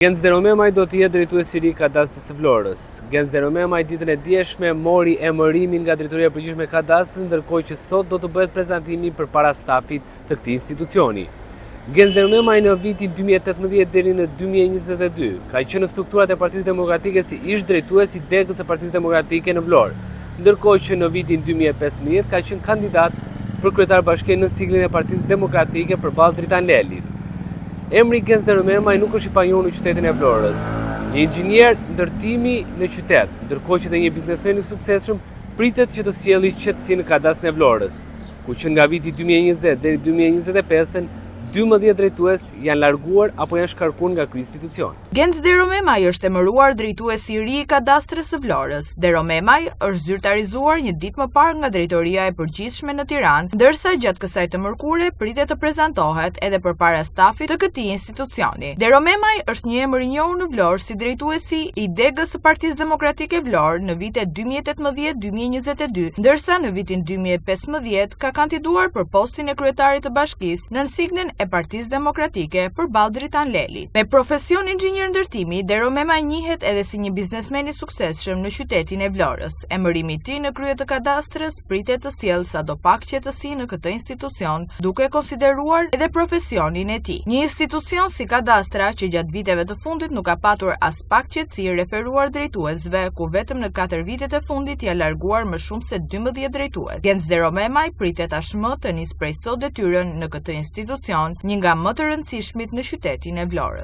Genz Deromemaj do të jetë drejtuesi i ri i kadastrit të Vlorës. Genz Deromemaj ditën e djeshme mori emërimin nga Drejtoria e Përgjithshme e Kadastrit, ndërkohë që sot do të bëhet prezantimi përpara stafit të këtij institucioni. Genz Deromemaj në vitin 2018 deri në 2022 ka qenë në strukturat e Partisë Demokratike si ish drejtues i degës së Partisë Demokratike në Vlorë, ndërkohë që në vitin 2015 ka qenë kandidat për kryetar bashkie në siglin e Partisë Demokratike përballë Dritan Lelit. Emri Genz Deromemaj nuk është i panjohur në qytetin e Vlorës. Një inxhinier ndërtimi në qytet, ndërkohë që dhe një biznesmen i suksesshëm pritet që të sjellë qetësi në kadastrin e Vlorës, ku që nga viti 2020 deri 2025 12 drejtues janë larguar apo janë shkarkuar nga ky institucion. Genz Deromemaj është emëruar drejtuesi i ri i kadastrit së Vlorës. Deromemaj është zyrtarizuar një ditë më parë nga Drejtoria e Përgjithshme në Tiranë, ndërsa gjatë kësaj të mërkure pritet të prezantohet edhe përpara stafit të këtij institucioni. Deromemaj është një emër i njohur në Vlorë si drejtuesi i degës së Partisë Demokratike Vlorë në vitet 2018-2022, ndërsa në vitin 2015 ka kandiduar për postin e kryetarit të bashkisë në siglin e Partisë Demokratike përballë Dritan Lelit. Me profesion inxhinier ndërtimi, Deromemaj njihet edhe si një biznesmen i suksesshëm në qytetin e Vlorës. Emërimi i tij në krye të kadastrës pritet të sjellë sadopak qetësi në këtë institucion, duke konsideruar edhe profesionin e tij. Një institucion si kadastra që gjatë viteve të fundit nuk ka patur as pak qetësi referuar drejtuesve, ku vetëm në 4 vitet e fundit janë larguar më shumë se 12 drejtues. Genz Deromemaj pritet tashmë të nisë prej sot detyrën në këtë institucion, një nga më të rëndësishmit në qytetin e Vlorës.